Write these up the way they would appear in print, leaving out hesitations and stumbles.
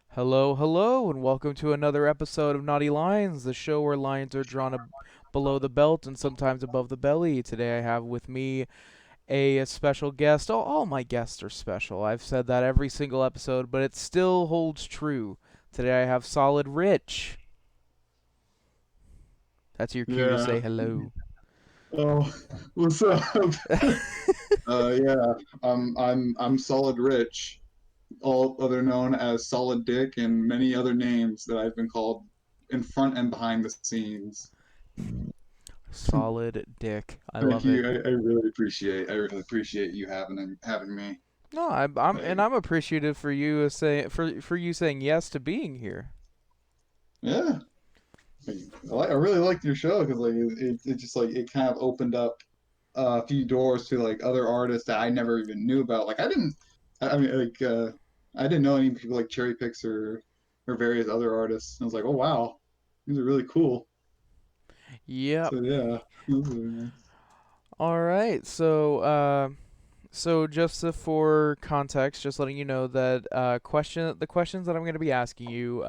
Hello, hello, and welcome to another episode of Naughty Lines, the show where lines are drawn below the belt and sometimes above the belly. Today I have with me a special guest. All my guests are special. I've said that every single episode, but it still holds true. Today I have SolidRich. That's your cue to Yeah. say hello. Oh, what's up? Yeah. I'm Solid Rich, all other known as Solid Dick, and many other names that I've been called in front and behind the scenes. Solid Dick. I Thank love it. you. I really appreciate you having me. No, I'm Like, appreciative for you for you saying yes to being here. yeah. I really liked your show because it just like it kind of opened up a few doors to like other artists that I never even knew about. Like I mean I didn't know any people like Cherry Picks or various other artists. And I was like, oh wow, these are really cool. Yep. So yeah, this is really nice. All right. So just for context, just letting you know that the questions that I'm going to be asking you,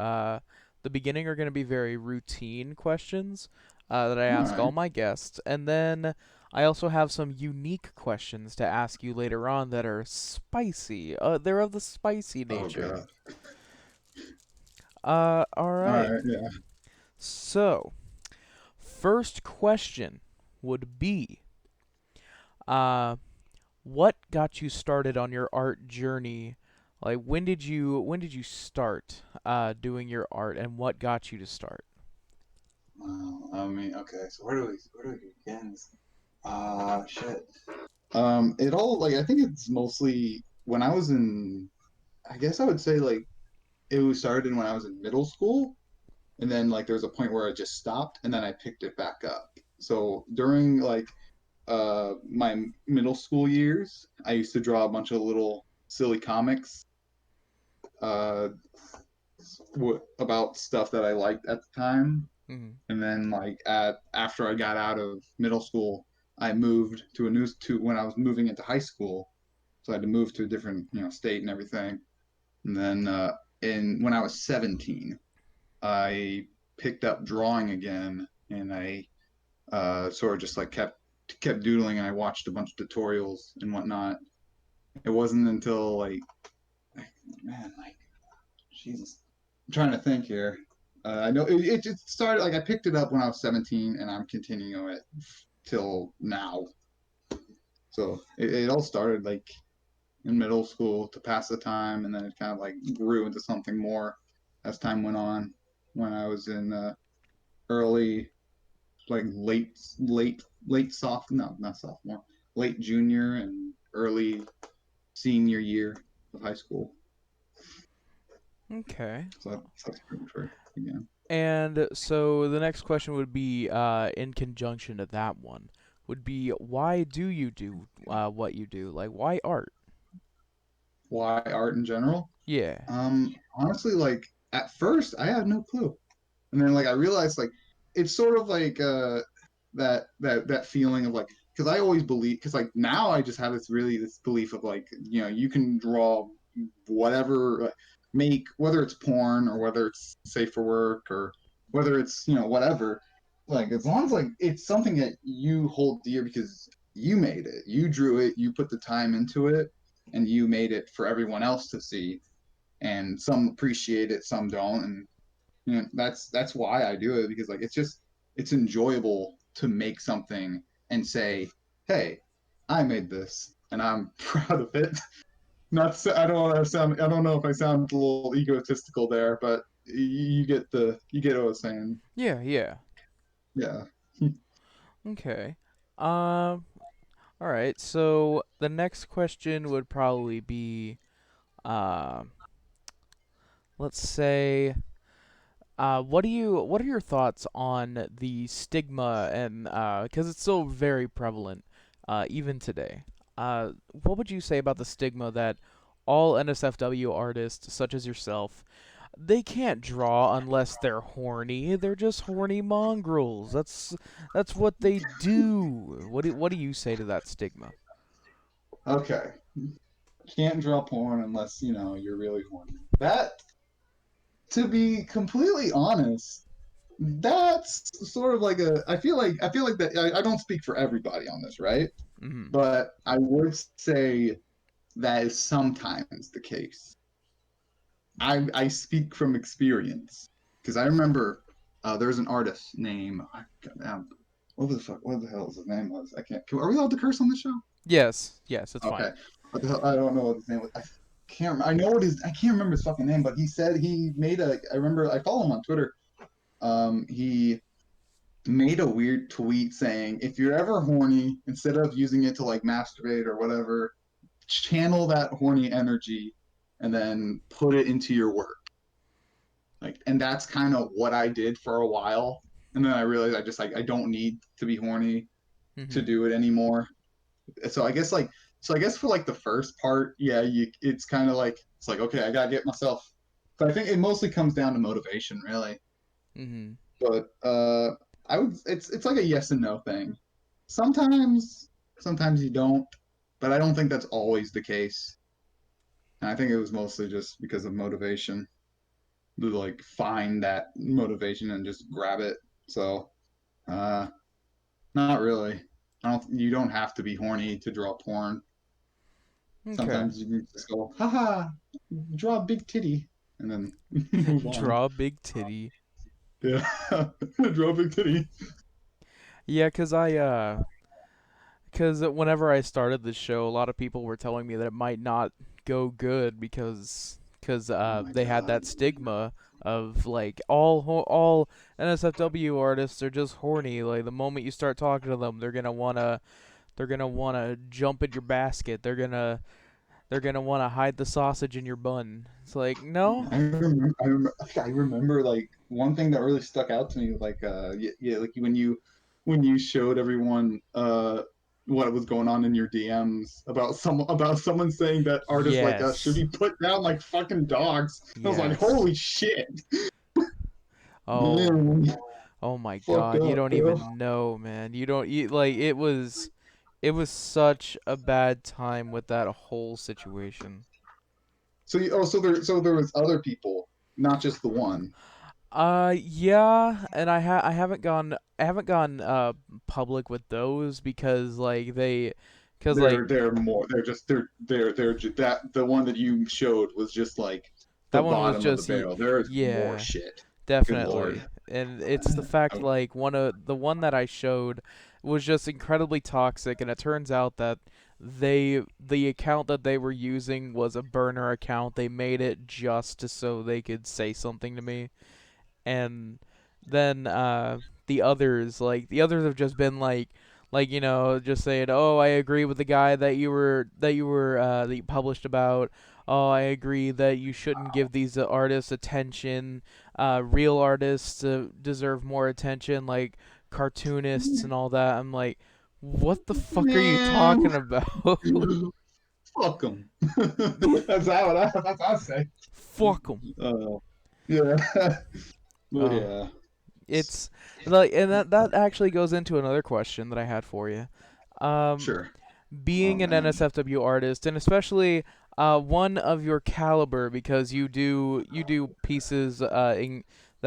the beginning are going to be very routine questions that I All ask all right. my guests, and then I also have some unique questions to ask you later on that are spicy. They're of the spicy Oh nature. god. All All right. right. Yeah. So, first question would be, uh, what got you started on your art journey? Like when did you start doing your art, and what got you to start? I mean, okay. So where do we begin? Shit. It all like I think it's mostly when I was in. I guess I would say like it was started when I was in middle school. And then like there was a point where I just stopped and then I picked it back up. So during like my middle school years, I used to draw a bunch of little silly comics uh about stuff that I liked at the time. Mm-hmm. And then like at after I got out of middle school, I moved to a new to when I was moving into high school. So I had to move to a different, state and everything. And then in when I was 17, I picked up drawing again, and I sort of just like kept doodling, and I watched a bunch of tutorials and whatnot. It wasn't until man, like Jesus, I'm trying to think here. I know it just started like I picked it up when I was 17, and I'm continuing it till now. So it all started like in middle school to pass the time, and then it kind of like grew into something more as time went on. When I was in early like late no, not sophomore, late junior and early senior year of high school. Okay. So that's pretty much where it began. And so the next question would be, in conjunction to that one, would be why do you do what you do? Like why art? Why art in general? Yeah. Honestly, like at first I had no clue, and then like I realized like it's sort of like that feeling of like because I always believe because like now I just have this belief of like you can draw whatever make whether it's porn or whether it's safe for work or whether it's whatever, like as long as like it's something that you hold dear because you made it, you drew it, you put the time into it, and you made it for everyone else to see, and some appreciate it, some don't, and that's why I do it because like it's enjoyable to make something and say, "Hey, I made this and I'm proud of it." Not I don't want to sound I don't know if I sound a little egotistical there, but you get what I was saying. Yeah, yeah. Yeah. Okay. Um all right. So the next question would probably be uh, let's say what are your thoughts on the stigma and because it's still very prevalent even today. What would you say about the stigma that all NSFW artists such as yourself They can't draw unless they're horny. They're just horny mongrels. That's what they do. What do you say to that stigma? Okay, can't draw porn unless you're really horny. That, to be completely honest, that's sort of like a. I feel like that. I don't speak for everybody on this, right? Mhm. But I would say that is sometimes the case. I speak from experience because I remember there's an artist named what the hell is his name was. I can't. Are we allowed to curse on this show? Yes, yes, it's fine. Okay. What the hell? I don't know what his name was. I can't. I know what his. I can't remember his fucking name, but he said he made a. I remember. I follow him on Twitter. He made a weird tweet saying, if you're ever horny, instead of using it to like masturbate or whatever, channel that horny energy and then put it into your work. Like, and that's kind of what I did for a while. And then I realized I just like I don't need to be horny to Mhm. do it anymore. So I guess for like the first part, yeah, it's kind of like it's like okay, I gotta get myself. So I think it mostly comes down to motivation, really. Mhm. But I would it's like a yes and no thing. Sometimes sometimes you don't, but I don't think that's always the case. And I think it was mostly just because of motivation to like find that motivation and just grab it. So uh not really. I don't you don't have to be horny to draw porn. Okay. Sometimes you can just go, haha, draw a big titty and then move on. Draw a big titty. Yeah. Draw a big titty. Yeah, cuz whenever I started this show, a lot of people were telling me that it might not go good Oh because my they had god. that stigma of like all NSFW artists are just horny. Like the moment you start talking to them, they're gonna wanna jump in your basket. They're gonna wanna hide the sausage in your bun. It's like no. I remember like one thing that really stuck out to me, like yeah, like when you showed everyone what was going on in your DMs about someone saying that artists like us should Yes. be put down like fucking dogs. I was like, Yes. holy shit, Oh. man, Oh my fucked god. You up, don't bro. even know, man. You don't you like it was such a bad time with that whole situation. So there was other people, not just the one. Yeah, and I haven't gone public with those because like they cuz like They're more. That the one that you showed was just like the that one was bottom of the just barrel. There is more yeah. shit. Good lord. Definitely. And it's the fact like the one that I showed was just incredibly toxic, and it turns out that the account that they were using was a burner account. They made it just so they could say something to me. And then the others have just been like just saying, "Oh, I agree with the guy that you published about. Oh, I agree that you shouldn't give these artists attention. Real artists deserve more attention, like cartoonists and all that." I'm like, "What the fuck are you Man, talking about?" fuck them. That's how I say. Fuck them. Yeah. But Oh, yeah. it's like, and that actually goes into another question that I had for you. Um, Sure. Oh being an man. NSFW artist, and especially one of your caliber, because you do pieces that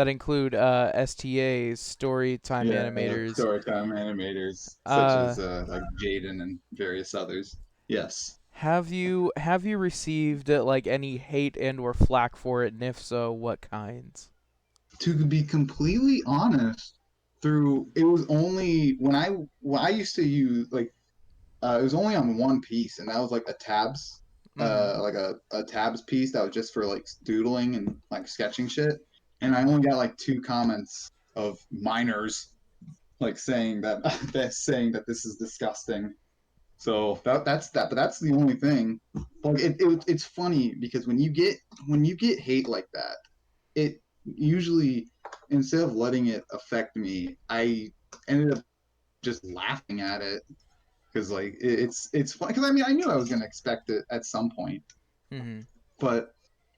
include STAs, storytime Yeah. animators. Storytime animators such Uh, as like Jaden and various others. Yes. have you received like any hate and or flack for it, and if so, what kinds? To be completely honest, through it was only when I used to use like it was only on one piece, and that was like a tabs, Mm-hmm. like a tabs piece that was just for like doodling and like sketching shit. And I only got like two comments of minors like saying that saying that this is disgusting. So that's that, but that's the only thing. Like it's funny because when you get hate like that, it usually instead of letting it affect me, I ended up just laughing at it because like it's fun because I mean I knew I was gonna expect it at some point, Mm-hmm. but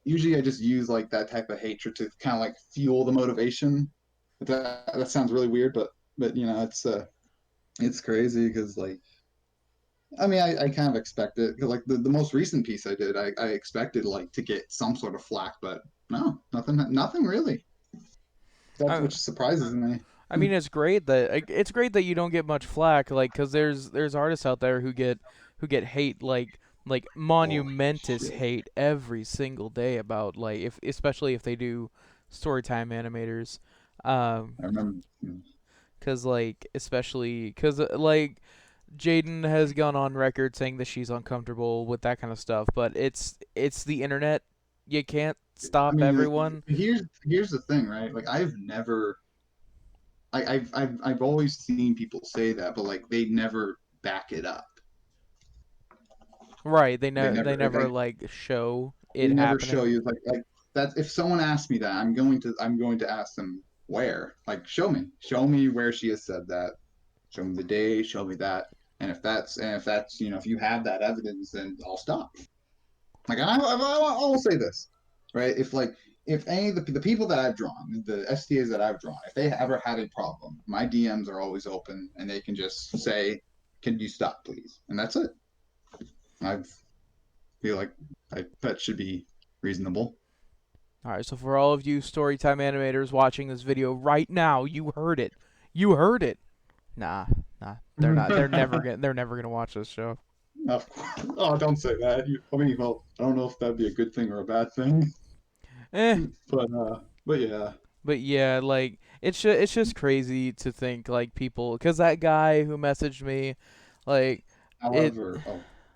usually I just use like that type of hatred to kind of like fuel the motivation. But that sounds really weird, but it's crazy because like I mean I kind of expect it because like the most recent piece I did I expected like to get some sort of flack, but no, nothing really. That's I which surprises me. I mean, it's great that you don't get much flack, like, cause there's artists out there who get hate like Holy monumentous shit! hate every single day about like if especially if they do storytime animators, um, I remember. cause like especially cause like Jaden has gone on record saying that she's uncomfortable with that kind of stuff, but it's the internet. You can't I stop mean, everyone. here's the thing, right? Like I've never I've always seen people say that, but like they never back it up. Right, they never Like like show they it never show happening. you like that. If someone asks me that, I'm going to ask them where. Like show me where she has said that. Show me the day. Show me that. And if that's if you have that evidence, then I'll stop. Like I will say this, right? If any of the people that I've drawn, the STAs that I've drawn, if they ever had a problem, my DMs are always open, and they can just say, "Can you stop, please?" And that's it. I feel like that should be reasonable. All right, so for all of you Storytime animators watching this video right now, you heard it. You heard it. Nah, nah, they're not. They're never gonna watch this show. Oh, don't say that. I mean, well, I don't know if that'd be a good thing or a bad thing, Eh, but yeah. but yeah, like it's just crazy to think like people, cause that guy who messaged me, like it. However,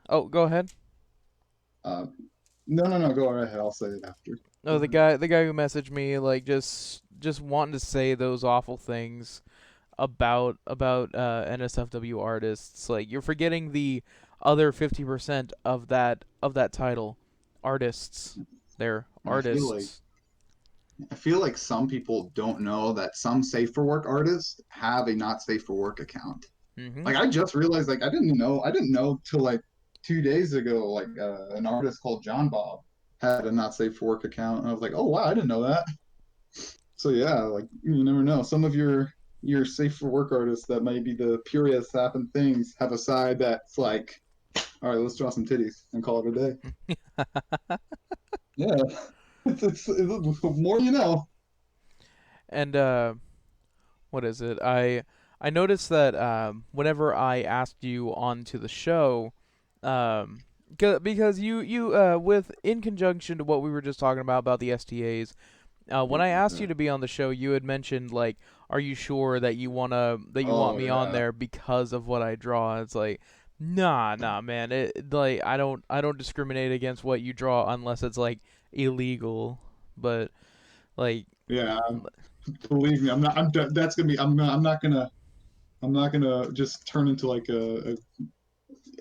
Oh, go ahead. uh, no, go right ahead. I'll say it after. Go Oh, ahead. the guy who messaged me, like just wanting to say those awful things about NSFW artists. Like you're forgetting the other 50% of that title, artists. They're And artists. I feel like some people don't know that some safe for work artists have a not safe for work account. Mm-hmm. Like I just realized, like I didn't know till like 2 days ago, like an artist called John Bob had a not safe for work account, and I was like, oh wow, I didn't know that. So yeah, like you never know. Some of your safe for work artists that might be the purest happen things have a side that's like, all right, let's draw some titties and call it a day. Yeah, it's more you know. And what is it? I noticed that whenever I asked you onto the show, um, because you with in conjunction to what we were just talking about the STAs. When I asked you to be on the show, you had mentioned like, "Are you sure that you want Oh me on yeah. there because of what I draw?" It's like, nah, man. It like I don't discriminate against what you draw unless it's like illegal. But like, Yeah, believe me, I'm not. That's gonna be. I'm not gonna just turn into like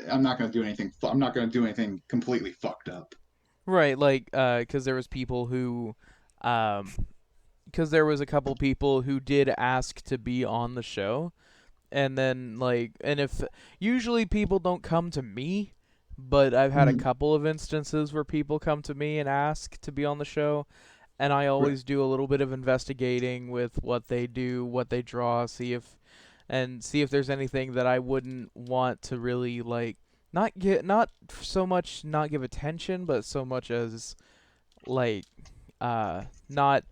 I'm not gonna do anything. I'm not gonna do anything completely fucked up. right, like, because there was people who, um, because there was a couple people who did ask to be on the show, and then like and if usually people don't come to me, but I've had a Mm, couple of instances where people come to me and ask to be on the show, and I right. always do a little bit of investigating with what they do, what they draw, see if there's anything that I wouldn't want to really like not so much not give attention, but so much as like not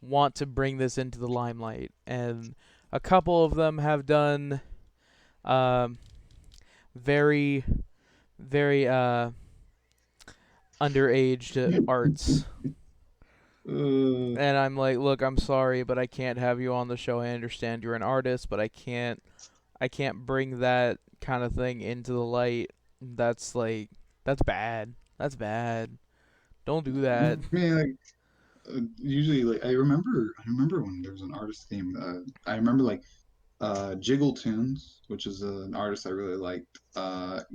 want to bring this into the limelight. And a couple of them have done um, very very underaged arts. Uh, And I'm like, look, I'm sorry, but I can't have you on the show. I understand you're an artist, but I can't bring that kind of thing into the light. That's like that's bad. That's bad. Don't do I that. mean, like, usually, like I remember when there was an artist theme. I remember like Jiggle Tunes, which is an artist I really liked.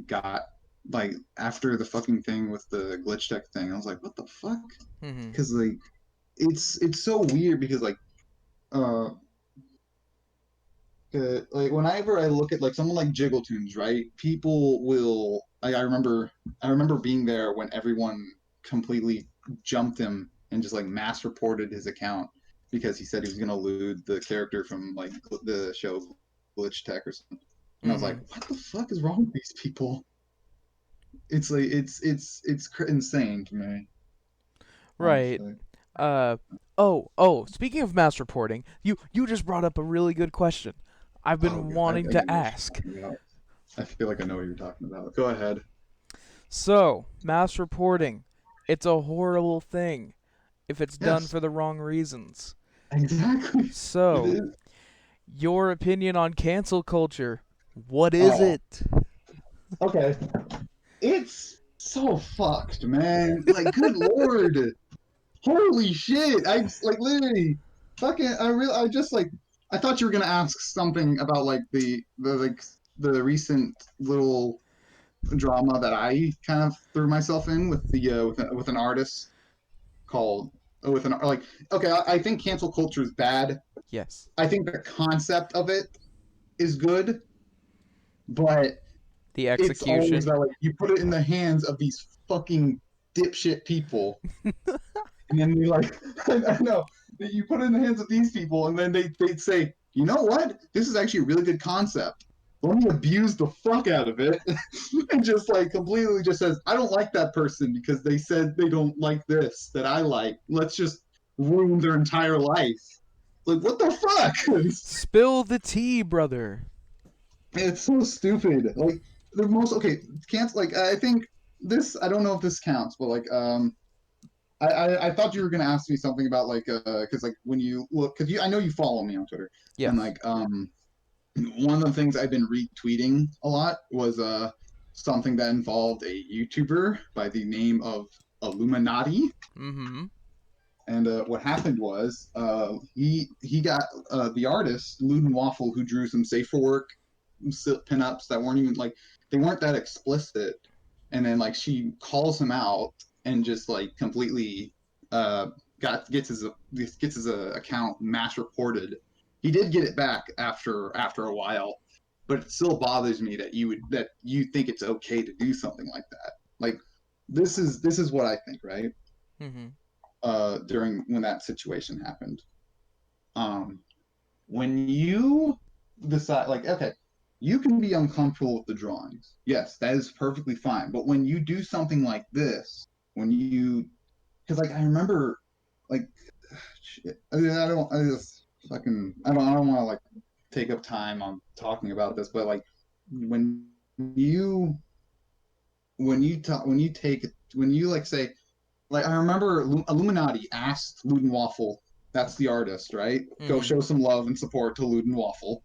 Got like after the fucking thing with the glitch tech thing, I was like, what the fuck? Mhm. Because like it's so weird because uh like whenever I look at like someone like Jiggle Tunes, right? People will I remember being there when everyone completely jumped him and just like mass reported his account because he said he was gonna lewd the character from like the show Glitch Tech or something. And I was like, Mm-hmm. what the fuck is wrong with these people? It's like it's insane to me, Right. honestly. Uh oh, speaking of mass reporting, you just brought up a really good question I've Oh been god, I wanting think I to know what ask. you're talking about. I feel like I know what you're talking about. Go ahead. So, mass reporting, it's a horrible thing if it's done Yes, for the wrong reasons. exactly. It So, is. your opinion on cancel culture. What is Oh, it? okay. It's so fucked, man. Like, good lord. Holy shit! I like literally fucking. I just like. I thought you were gonna ask something about like the recent little drama that I kind of threw myself in with the with an artist called with an like. Okay, I think cancel culture is bad. Yes. I think the concept of it is good, but The it's always execution. that like you put it in the hands of these fucking dipshit people, and then you like I know that you put it in the hands of these people, and then they'd say, you know what, this is actually a really good concept. Let me abuse the fuck out of it, and just like completely just says, I don't like that person because they said they don't like this that I like. Let's just ruin their entire life. Like what the fuck? Spill the tea, brother. It's so stupid. Like the most okay, can't like I think this. I don't know if this counts, but like I thought you were gonna ask me something about like because like when you look because you I know you follow me on Twitter and Yes. like one of the things I've been retweeting a lot was something that involved a YouTuber by the name of Illuminati. Mm-hmm. And what happened was he got the artist Luden Waffle who drew some safe for work pinups that weren't even like they weren't that explicit, and then like she calls him out and just like completely uh got gets his account mass reported. He did get it back after a while, but it still bothers me that you think it's okay to do something like that. Like this is what I think, right? Mm-hmm. During when that situation happened. Um, when you decide, like, okay, you can be uncomfortable with the drawings. Yes, that is perfectly fine. But when you do something like this, when you, because like I remember, like, shit, I don't, I just fucking, I don't want to like take up time on talking about this, but like when you, when you take, when you like say, like I remember Illuminati asked Luden Waffle, that's the artist, right? Go Mm-hmm. show some love and support to Luden Waffle.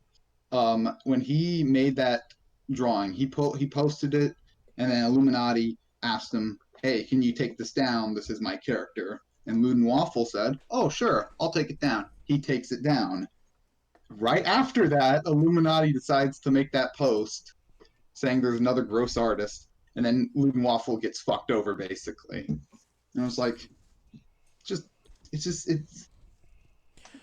When he made that drawing, he posted it, and then Illuminati asked him, "Hey, can you take this down? This is my character." And Luden Waffle said, "Oh, sure, I'll take it down." He takes it down. Right after that, Illuminati decides to make that post saying there's another gross artist, and then Luden Waffle gets fucked over basically. And I was like, just it's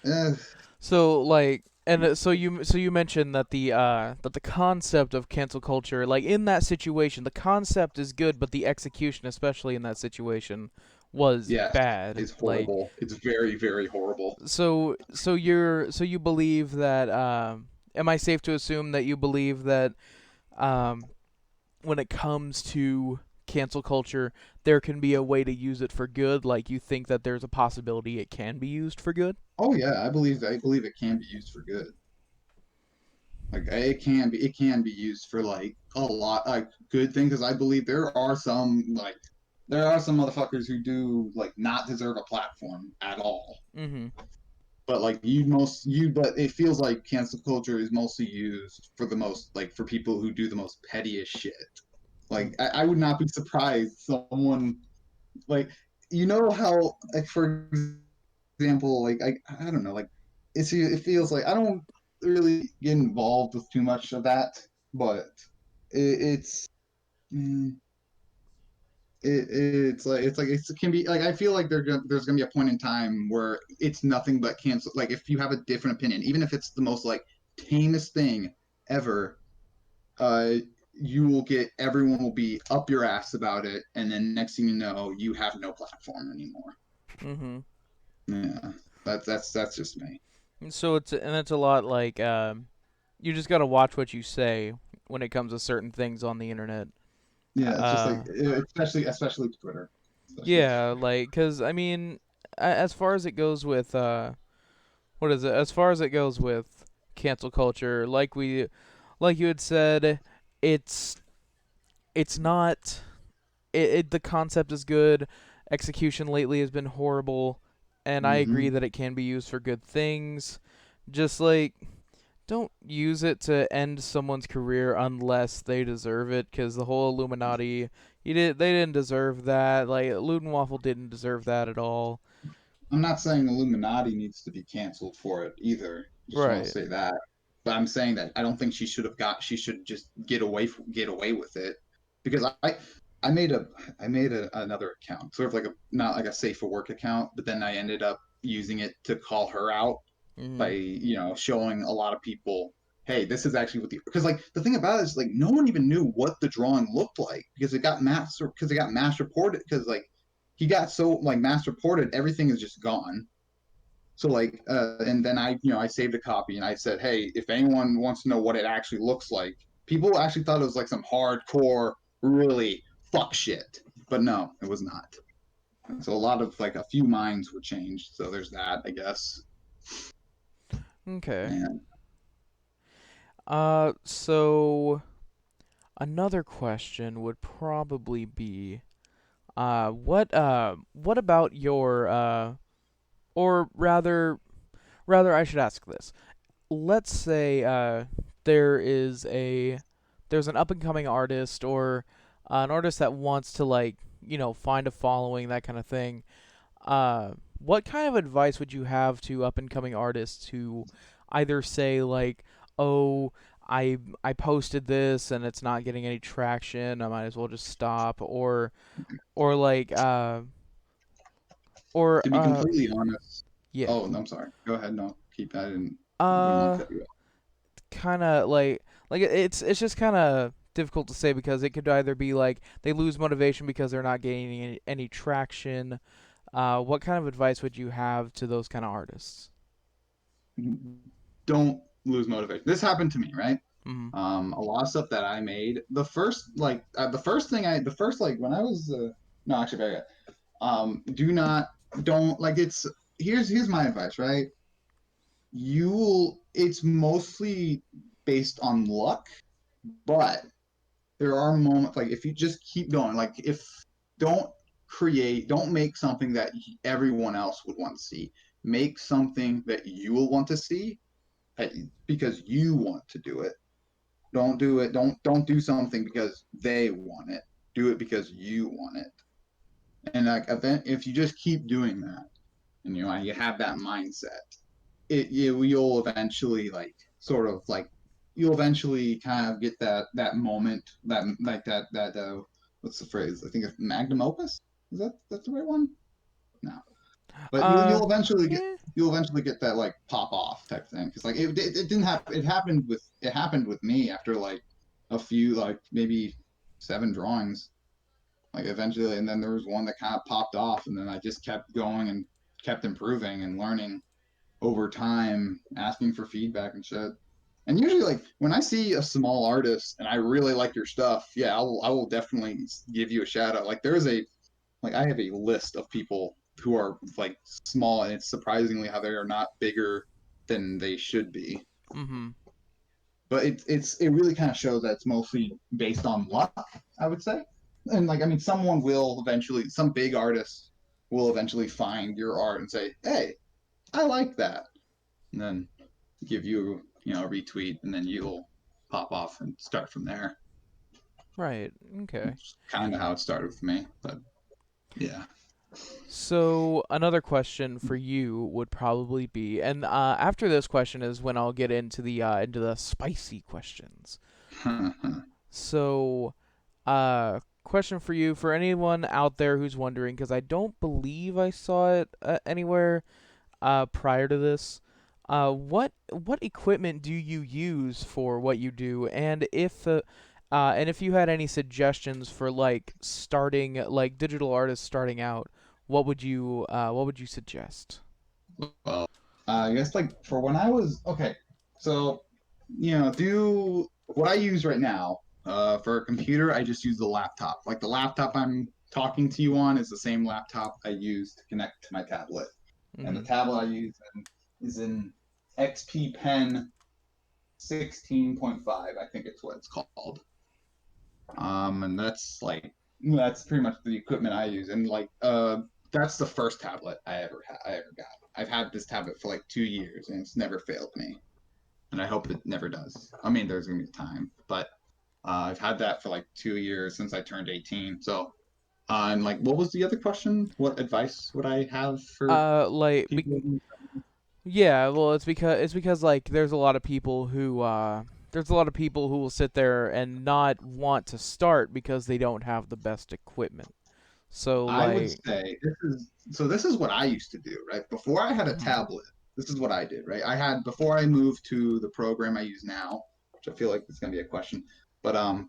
uh, So like, and so you mentioned that the concept of cancel culture, like in that situation, the concept is good, but the execution, especially in that situation, was yes, bad. it's Like, horrible. It's very very horrible. so you believe that? Am I safe to assume that you believe that um, when it comes to cancel culture, there can be a way to use it for good? Like, you think that there's a possibility it can be used for good? Oh yeah, I believe it can be used for good. Like it can be used for like a lot like good things because I believe there are some motherfuckers who do like not deserve a platform at all. Mm-hmm. But like but it feels like cancel culture is mostly used for the most like for people who do the most pettiest shit. Like I would not be surprised someone like you know how like for example like I don't know like it feels like I don't really get involved with too much of that, but it's mm, it can be like I feel like there's gonna be a point in time where it's nothing but cancel. Like if you have a different opinion, even if it's the most like tamest thing ever, uh, you will get everyone will be up your ass about it, and then next thing you know, you have no platform anymore. Mhm. Yeah, that's just me. So it's a lot like you just gotta watch what you say when it comes to certain things on the internet. Yeah, it's just like Uh, especially Twitter, especially yeah, Twitter. like, cause I mean, as far as it goes with what is it? As far as it goes with cancel culture, like you had said, it's it's not the concept is good. Execution lately has been horrible, and I agree Hmm. that it can be used for good things. Just like don't use it to end someone's career unless they deserve it, because the whole Illuminati, they didn't deserve that. Like Ludenwaffle didn't deserve that at all. I'm not saying Illuminati needs to be canceled for it either. Just want to Right. say that. But I'm saying that I don't think she should have got. She should just get away with it, because I made another account, sort of like a not like a safe for work account, but then I ended up using it to call her out by Mhm. showing a lot of people, hey, this is actually what the because like the thing about it is like no one even knew what the drawing looked like because it got mass reported because like he got so like mass reported everything is just gone. So like and then I saved a copy and I said, hey, if anyone wants to know what it actually looks like, people actually thought it was like some hardcore really fuck shit, but no, it was not. So a lot of like a few minds were changed, so there's that, I guess. Okay. And So another question would probably be, what about your, or rather, I should ask this. Let's say, there is a, there's an up and coming artist or an artist that wants to like, find a following, that kind of thing. What kind of advice would you have to up and coming artists who either say like, "Oh, I posted this and it's not getting any traction. I might as well just stop," or like or to be completely honest, yeah. oh, I'm sorry. Go ahead. No, keep that. Didn't want Uh to cut you off. kind of like it's just kind of difficult to say because it could either be like they lose motivation because they're not gaining any traction. What kind of advice would you have to those kind of artists? Don't lose motivation. This happened to me, right? Mhm. A lot of stuff that I made. The first like when I was no, actually, very good. Do not don't like it's here's my advice, right? It's mostly based on luck, but there are moments like if you just keep going, like if don't don't make something that everyone else would want to see. Make something that you will want to see because you want to do it. Don't do it. Don't do something because they want it. Do it because you want it. And like event, if you just keep doing that, and you have that mindset, you'll eventually like sort of like you'll eventually kind of get that moment that like that what's the phrase? I think it's magnum opus. Is that's the right one? No, but Uh, yeah. you'll eventually get that like pop off type thing because like it didn't happen. It happened with me after like a few like maybe 7 drawings like eventually, and then there was one that kind of popped off, and then I just kept going and kept improving and learning over time, asking for feedback and shit. And usually, like when I see a small artist and I really like your stuff, yeah, I will definitely give you a shout out. Like there's a like I have a list of people who are like small, and it's surprisingly how they are not bigger than they should be. Mhm. But it really kind of shows that it's mostly based on luck, I would say. And like I mean, some big artist will eventually find your art and say, "Hey, I like that," and then give you a retweet, and then you'll pop off and start from there. Right. Okay. It's kind of how it started with me, but yeah. So another question for you would probably be, and after this question is when I'll get into the spicy questions. So, question for you, for anyone out there who's wondering, because I don't believe I saw it anywhere prior to this. What equipment do you use for what you do? And And if you had any suggestions for like starting like digital artists starting out, what would you suggest? Well, I guess like for when I was okay, so do what I use right now. For a computer, I just use the laptop. Like the laptop I'm talking to you on is the same laptop I use to connect to my tablet, and the Mhm. tablet I use is in XP Pen 16.5. I think it's what it's called. And that's pretty much the equipment I use, and that's the first tablet I ever got. I've had this tablet for like 2 years, and it's never failed me, and I hope it never does. I mean, there's gonna be time, but I've had that for like 2 years since I turned 18. So, and like, what was the other question? What advice would I have for Like people? yeah, well, it's because like there's a lot of people who will sit there and not want to start because they don't have the best equipment. So I would like, say this is what I used to do, right? Before I had a mhm, tablet, this is what I did, right? I had before I moved to the program I use now, which I feel like is going to be a question, but I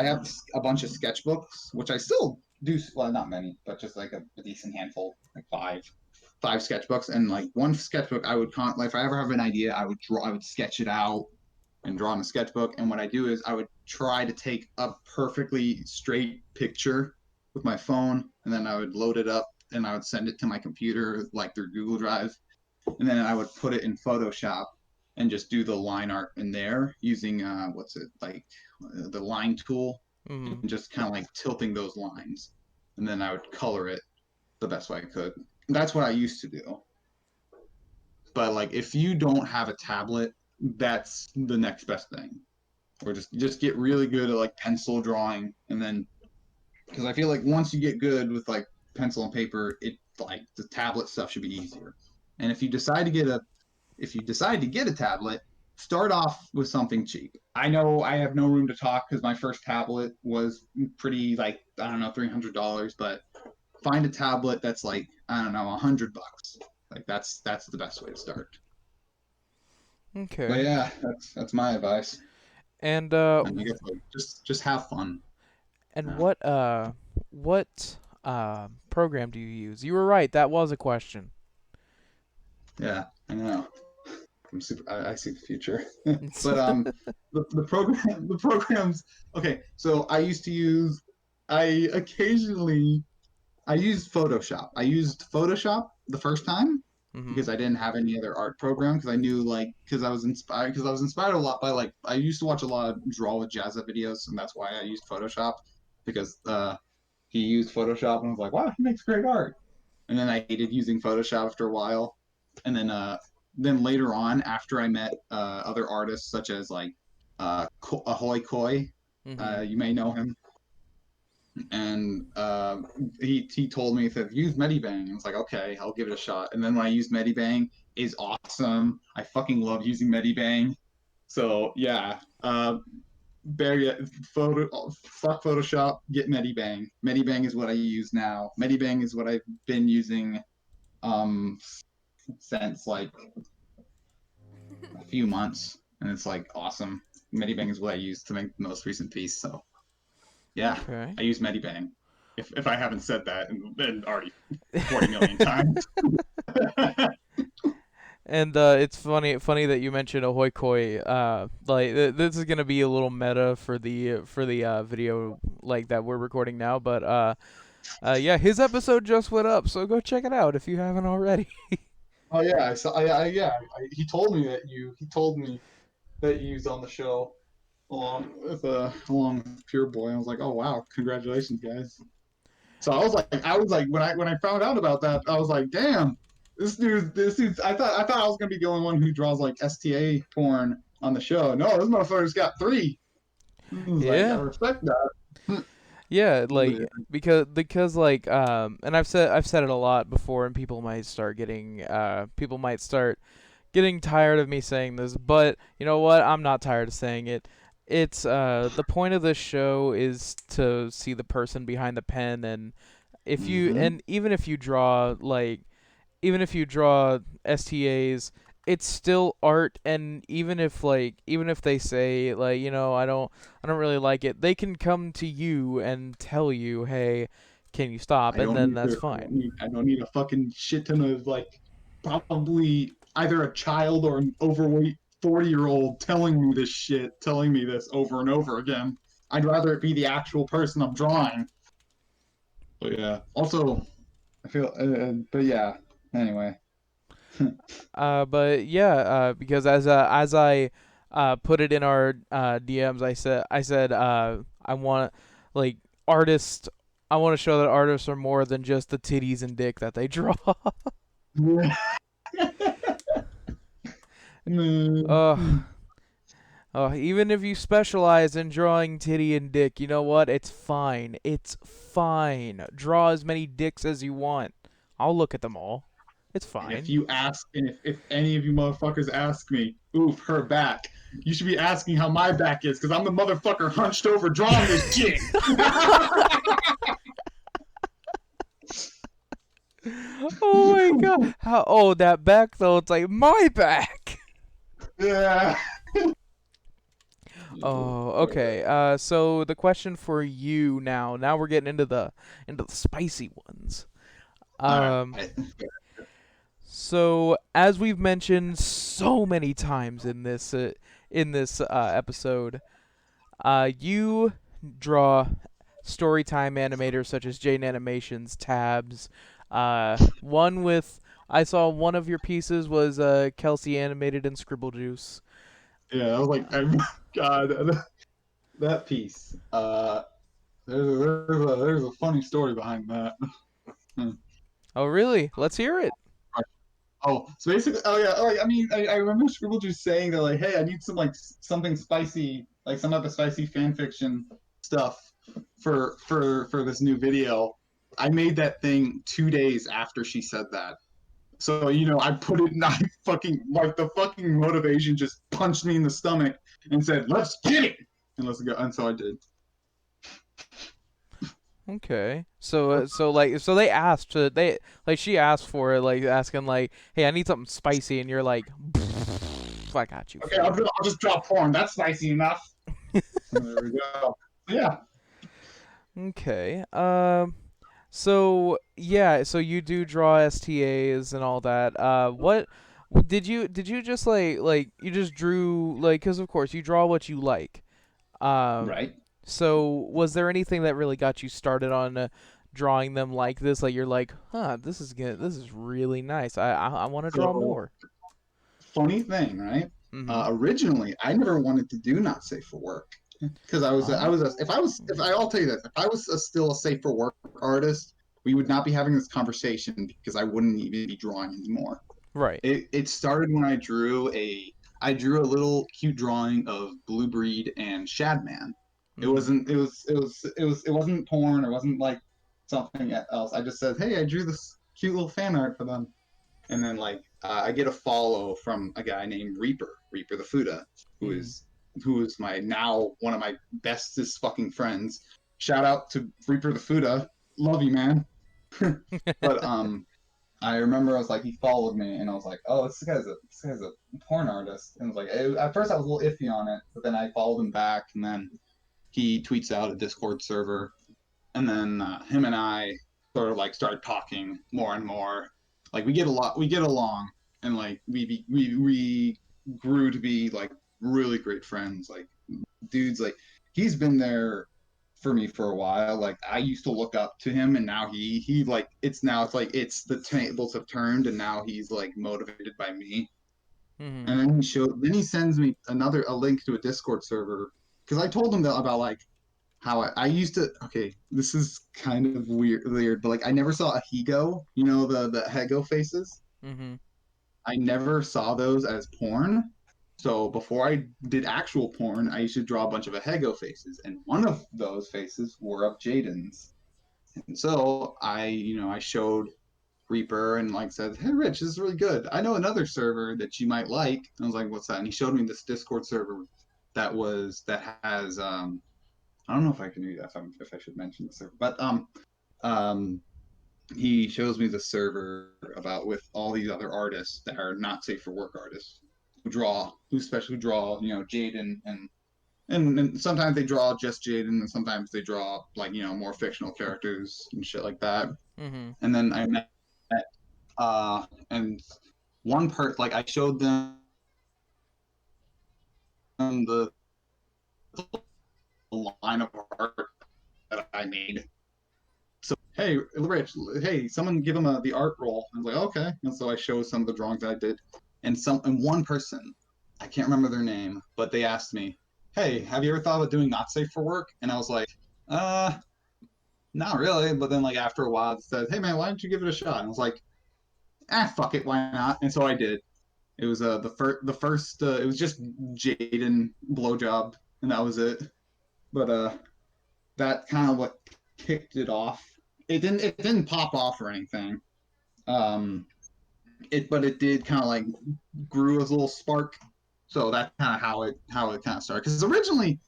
have a bunch of sketchbooks, which I still do. Well, not many, but just like a decent handful, like five sketchbooks, and like one sketchbook I would like if I ever have an idea, I would sketch it out and draw in a sketchbook. And what I do is I would try to take a perfectly straight picture with my phone, and then I would load it up and I would send it to my computer like through Google Drive, and then I would put it in Photoshop and just do the line art in there using what's it like the line tool, and mhm, just kind of like tilting those lines, and then I would color it the best way I could. That's what I used to do. But like if you don't have a tablet, that's the next best thing. Or just get really good at like pencil drawing, and then because I feel like once you get good with like pencil and paper, it like the tablet stuff should be easier. And if you decide to get a tablet, start off with something cheap. I know I have no room to talk because my first tablet was pretty like I don't know $300, but find a tablet that's like I don't know $100. Like that's the best way to start. But okay. yeah, that's my advice. And And I guess like just have fun. and Yeah, what program do you use? You were right, that was a question. yeah, I know. I see the future. But the program the programs okay, so I occasionally I used Photoshop. I used Photoshop the first time because Mhm. I didn't have any other art program because I knew like because I was inspired a lot by like I used to watch a lot of Draw with Jazza videos, and that's why I used Photoshop because he used Photoshop and I was like, wow, he makes great art. And then I hated using Photoshop after a while. And then later on, after I met other artists such as like Ahoy Koi, Mhm. you may know him, and he told me to use Medibang. I was like, okay, I'll give it a shot. And then when I used Medibang, is awesome. I fucking love using Medibang. So yeah, Barry, fuck Photoshop, get Medibang. Medibang is what I use now. Medibang is what I've been using um since like a few months, and it's like awesome. Medibang is what I use to make the most recent piece. So yeah, Okay. I use Medibang. If I haven't said that and already 40 million times. And it's funny that you mentioned Ahoy Koi. Like this is gonna be a little meta for the video like that we're recording now, but yeah, his episode just went up, so go check it out if you haven't already. Oh yeah, I saw. Yeah, he told me that he told me that you was on the show along with Pure Boy. I was like, oh wow, congratulations, guys. So I was like when I found out about that, I was like, damn, this dude's. I thought I was gonna be the only one who draws like STA porn on the show. No, this motherfucker's got three. I was like, I Yeah, respect that. yeah, But yeah. like because like and I've said it a lot before, and people might start getting tired of me saying this, but you know what? I'm not tired of saying it. It's the point of this show is to see the person behind the pen, and if you Mm-hmm. and even if you draw like even if you draw STAs it's still art, and even if they say like, I don't really like it, they can come to you and tell you, hey, can you stop, I and don't then need that's to. fine. I don't need a fucking shit ton of like probably either a child or an overweight 40-year old telling me this shit, telling me this over and over again. I'd rather it be the actual person I'm drawing. But yeah. Also, I feel. But yeah. Anyway. But yeah, because as I put it in our DMs, I said I want like artists. I want to show that artists are more than just the titties and dick that they draw. uh, Even if you specialize in drawing titty and dick, you know what? It's fine. It's fine. Draw as many dicks as you want. I'll look at them all. It's And if fine. you ask, and if any of you motherfuckers ask me, oof, her back, you should be asking how my back is, because I'm the motherfucker hunched over drawing this shit. Oh my god. How oh that back though, it's like my back. Yeah. Oh, okay. So the question for you now we're getting into the spicy ones. All Um right. so as we've mentioned so many times in this episode, you draw storytime animators such as Jaden Animations, Tabs. One with I saw one of your pieces was Kelsey animated in Scribble Juice. Yeah, I was like, God, that piece. There's a funny story behind that. Oh, really? Let's hear it. Oh, so basically, oh yeah, like I mean, I remember Scribble just saying that like, hey, I need some like something spicy, like some of the spicy fan fiction stuff for this new video. I made that thing 2 days after she said that. So I put it, and I fucking like the fucking motivation just punched me in the stomach and said, "Let's get it," and let's go. And so I did. Okay. So they asked to they like she asked for it, like asking like, "Hey, I need something spicy," and you're like, "I got you Okay, for it." I'll just draw porn. That's spicy enough. There we go. Yeah. Okay. So you do draw STAs and all that. What did you just like you just drew like because of course you draw what you like. Um, Right. so was there anything that really got you started on drawing them like this? Like you're like, huh, this is really nice. I want to draw So more. funny thing, right? Mm-hmm. Originally, I never wanted to do not safe for work because if I'll tell you this, if I was still a safe for work artist, we would not be having this conversation because I wouldn't even be drawing anymore. Right. It started when I drew a little cute drawing of Blue Breed and Shadman. Mm-hmm. It wasn't porn. It wasn't like something else. I just said, hey, I drew this cute little fan art for them, and then like I get a follow from a guy named Reaper the Fuda, who Mm-hmm. is my now one of my bestest fucking friends. Shout out to Reaper the Fuda, love you, man. But I remember I was like, he followed me, and I was like, oh, this guy's a porn artist, and I was like, at first I was a little iffy on it, but then I followed him back, and then he tweets out a Discord server, and then him and I sort of like started talking more and more. Like we get along, and like we grew to be like really great friends. Like dudes, like he's been there for me for a while. Like I used to look up to him, and now he like it's like it's the tables have turned, and now he's like motivated by me. Mm-hmm. And then he sends me a link to a Discord server because I told him that about like how I used to. Okay, this is kind of weird, but like I never saw a Higo. You know the Hego faces. Mm-hmm. I never saw those as porn. So before I did actual porn, I used to draw a bunch of Ahego faces, and one of those faces were of Jaden's. And so I showed Reaper and like said, "Hey, Rich, this is really good. I know another server that you might like." And I was like, "What's that?" And he showed me this Discord server that has I don't know if I can do that if I should mention the server, but um he shows me the server about with all these other artists that are not safe for work artists who especially draw, Jaden and sometimes they draw just Jaden and sometimes they draw like, more fictional characters and shit like that. Mm-hmm. And then I met and one part like I showed them the line of art that I made. So hey, Rich, hey, someone give him the art roll. I was like, okay, and so I showed some of the drawings I did, and one person, I can't remember their name, but they asked me, hey, have you ever thought about doing not safe for work? And I was like, uh, not really. But then like after a while, it said, hey man, why don't you give it a shot? And I was like, fuck it, why not? And so I did. It was the first it was just Jaden blowjob, and that was it. But that kind of what kicked it off. It didn't pop off or anything. Um, but it did kind of like grew as a little spark. So that's kind of how it kind of started. Because originally,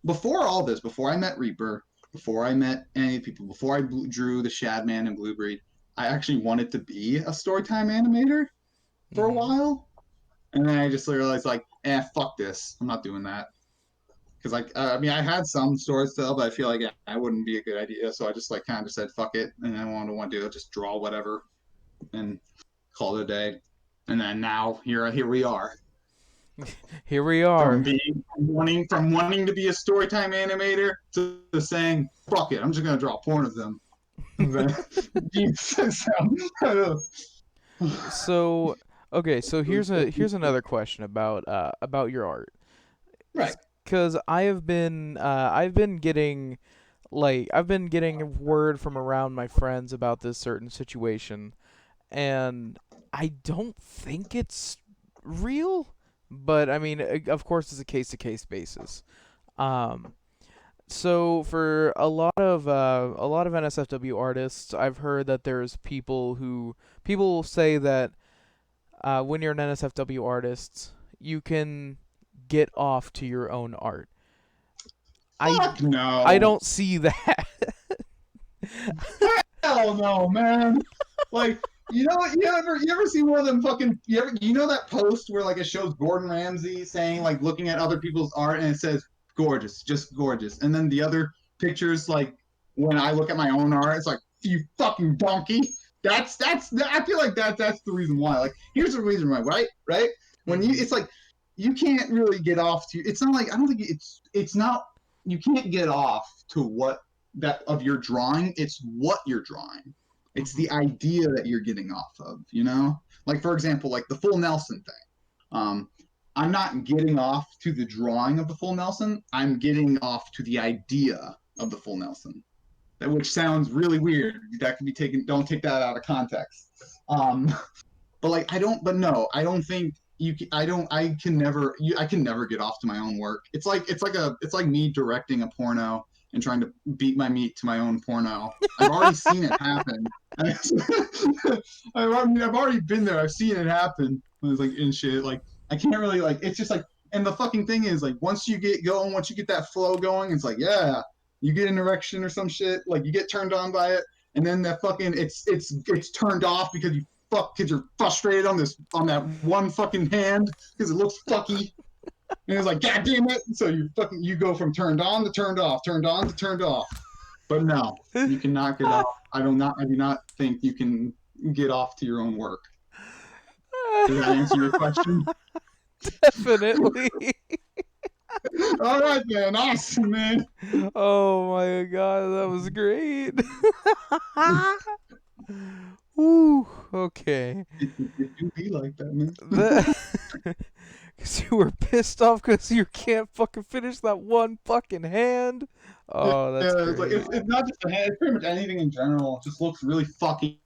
before all this, before I met Reaper, before I met any people, before I drew the Shadman and Blue Breed, I actually wanted to be a storytime animator for a Mm-hmm. while, and then I just realized like, fuck this, I'm not doing that. Because like I mean I had some stories to tell, but I feel like I wouldn't be a good idea. So I just like kind of said fuck it, and I want to do just draw whatever and call it a day. And then now here we are Here we from are. being from wanting to be a storytime animator to saying fuck it, I'm just gonna draw porn of them. So, okay, so here's another question about your art. Right. Because I've been getting I've been getting word from around my friends about this certain situation, and I don't think it's real, but I mean, of course, it's a case to case basis. Um, so for a lot of NSFW artists, I've heard that there's people say that when you're an NSFW artist, you can get off to your own art. I Fuck I no. don't see that. Hell no, man. Like, you ever see one of them fucking that post where like it shows Gordon Ramsay saying like looking at other people's art and it says gorgeous, just gorgeous. And then the other pictures like when I look at my own art, it's like you fucking donkey. That's I feel like that's the reason why. Like here's the reason why, right? Right? When you Mhm. it's like you can't really get off to it's not like I don't think it's not you can't get off to what that of your drawing, it's what you're drawing. It's Mhm. the idea that you're getting off of. Like for example, like the full Nelson thing. Um, I'm not getting off to the drawing of the full Nelson. I'm getting off to the idea of the full Nelson. Which sounds really weird. That can be taken. Don't take that out of context. Um, but like I don't. But no, I don't think you. I don't. I can never. I can never get off to my own work. It's like me directing a porno and trying to beat my meat to my own porno. I've already seen it happen. I've already been there. I've seen it happen. It's like and shit. Like I can't really like. It's just like. And the fucking thing is like once you get going, once you get that flow going, it's like yeah, you get an erection or some shit. Like you get turned on by it, and then that fucking it's turned off because you fuck because you're frustrated on that one fucking hand because it looks fucky. And it's like, God damn it. So you go from turned on to turned off, turned on to turned off. But no, you cannot get off. I do not think you can get off to your own work. Does that answer your question? Definitely. All right, man. Awesome, man. Oh my god, that was great. Ooh, okay. It do be like that, man. That because you were pissed off because you can't fucking finish that one fucking hand. Yeah, Oh, that's it's like great. it's not just a hand. It's pretty much anything in general. It just looks really fucky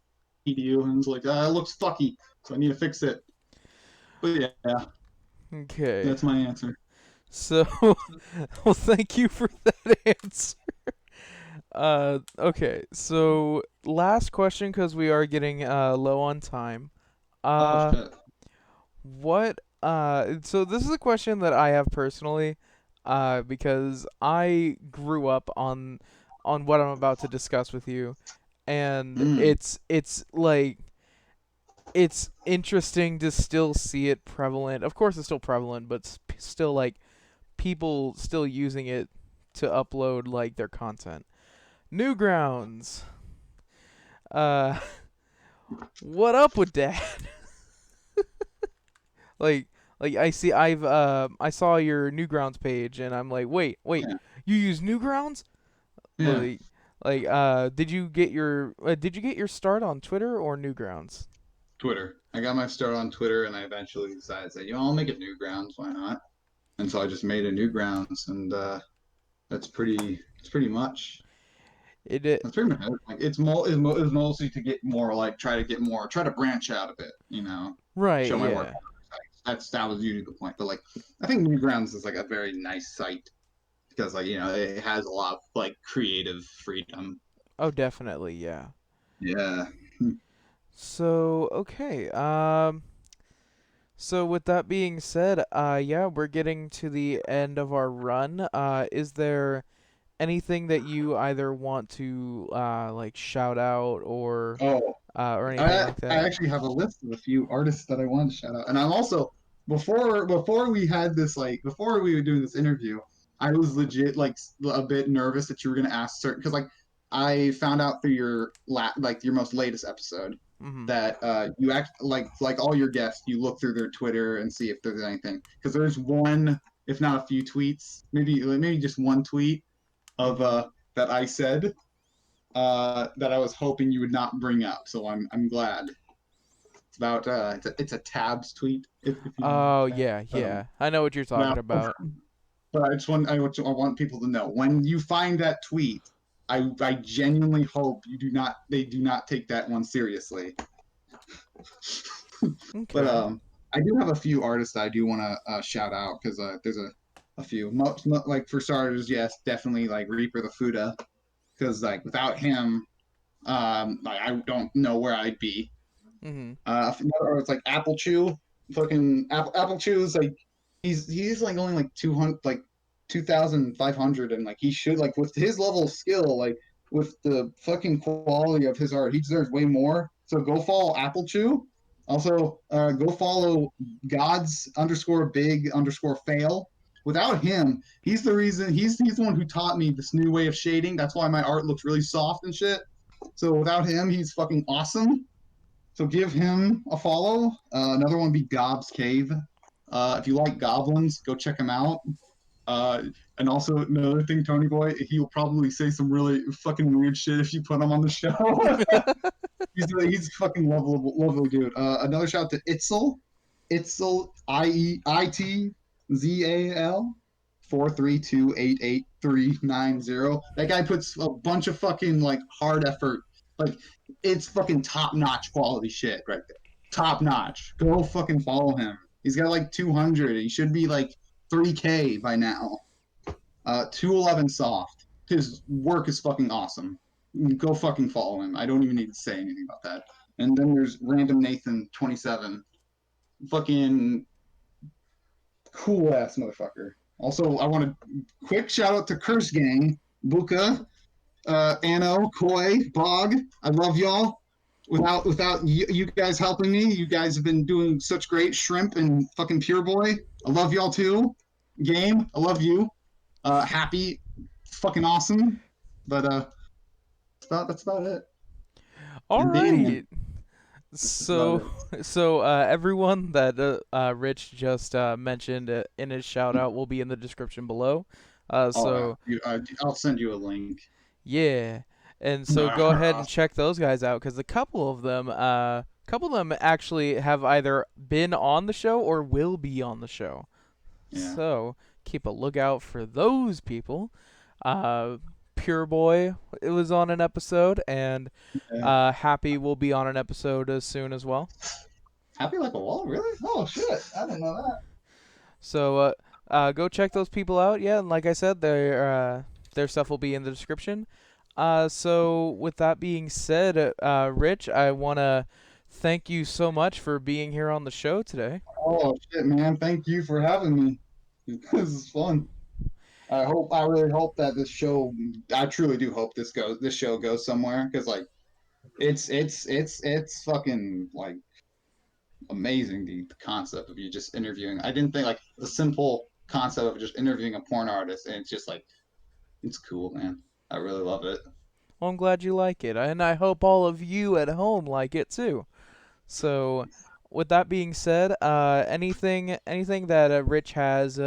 to you, and it's like, it looks fucky, so I need to fix it. But yeah, Okay. that's my answer. So, well, thank you for that answer. Okay. So, last question because we are getting low on time. Oh Uh, shit. so this is a question that I have personally, because I grew up on what I'm about to discuss with you, and Mm. it's like it's interesting to still see it prevalent. Of course, it's still prevalent, but still like people still using it to upload like their content. Newgrounds. Uh, what up with that? like, I saw your Newgrounds page, and I'm like, wait, Yeah. you use Newgrounds? Yeah. Like, did you get your start on Twitter or Newgrounds? Twitter. I got my start on Twitter, and I eventually decided that I'll make it Newgrounds. Why not? And so I just made a Newgrounds, and that's pretty much. It That's pretty much it. Like it's mostly to get more like try to branch out a bit, right, show my work yeah. on other sites. That was usually the point. But like I think Newgrounds is like a very nice site because like it has a lot of like creative freedom. Oh, definitely, yeah. Yeah. So, okay. So with that being said, yeah, we're getting to the end of our run. Is there anything that you either want to like shout out Oh, or anything I like I that? actually have a list of a few artists that I wanted to shout out, and I'm also before we had this like before we were doing this interview, I was legit like a bit nervous that you were gonna ask certain because like I found out through your most latest episode Mhm. that you act like all your guests you look through their Twitter and see if there's anything because there's one if not a few tweets maybe just one tweet of Mhm. that I said that I was hoping you would not bring up. So I'm glad. It's about it's a tabs tweet if you know Oh, about that. yeah, But yeah. I know what you're now, talking about. but I want people to know when you find that tweet. I genuinely hope you do not they do not take that one seriously. But Okay. I do have a few artists I do want to shout out because there's a few. Like for starters, yes, definitely like Reaper the Fuda because like without him, like I don't know where I'd be. Mhm. Or it's like Apple Chew. Fucking Apple Chew is like he's like only like 200 like 2,500 and like he should like with his level of skill like with the fucking quality of his art he deserves way more. So go follow Apple Chew. Also, go follow Gods underscore big underscore fail. Without him, he's the reason he's the one who taught me this new way of shading. That's why my art looks really soft and shit. So without him, he's fucking awesome. So give him a follow. Another one would be Gob's Cave. If you like goblins, go check him out. Uh, and also another thing, Tony Boy, he'll probably say some really fucking weird shit if you put him on the show. He's fucking lovely dude. Another shout out to Itzel IEITZAL 432888390. That guy puts a bunch of fucking like hard effort. Like it's fucking top notch quality shit right there. Top notch. Go fucking follow him. He's got like 200. He should be like 3K by now. 211 soft. His work is fucking awesome. Go fucking follow him. I don't even need to say anything about that. And then there's Random Nathan 27. Fucking cool ass motherfucker. Also, I want to quick shout out to Curse Gang, Buka, Anno, Koi, Bog. I love y'all. Without you guys helping me, you guys have been doing such great. Shrimp and fucking Pure Boy. I love y'all too. Game, I love you. Happy, fucking awesome. But that's about it. All And Damien, right. that's about So, it. everyone that Rich just mentioned in his shout out will be in the description below. Oh, So I'll send you a link. yeah, and so go ahead and check those guys out because a couple of them actually have either been on the show or will be on the show. Yeah. So keep a lookout for those people. Uh, Pure Boy it was on an episode, and Yeah. Happy will be on an episode as soon as well. Happy like a wall, really? Oh shit! I didn't know that. So go check those people out. Yeah, and like I said, their stuff will be in the description. So with that being said, Rich, I wanna thank you so much for being here on the show today. Oh shit, man! Thank you for having me. This is fun. I really hope that this show. I truly do hope this show goes somewhere because like It's fucking like amazing the concept of you just interviewing. I didn't think like the simple concept of just interviewing a porn artist, and it's just like it's cool, man. I really love it. Well, I'm glad you like it, and I hope all of you at home like it too. So, with that being said, anything that Rich has,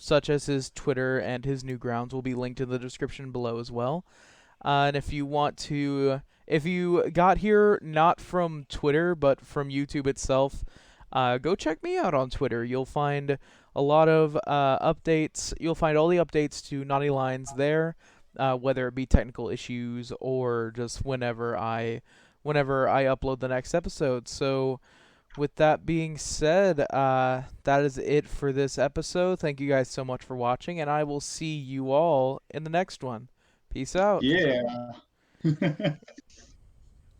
such as his Twitter and his Newgrounds, will be linked in the description below as well. And if you got here not from Twitter but from YouTube itself, go check me out on Twitter. You'll find a lot of updates. You'll find all the updates to Naughty Lines there, whether it be technical issues or just whenever I upload the next episode. So, with that being said, that is it for this episode. Thank you guys so much for watching, and I will see you all in the next one. Peace out. Yeah.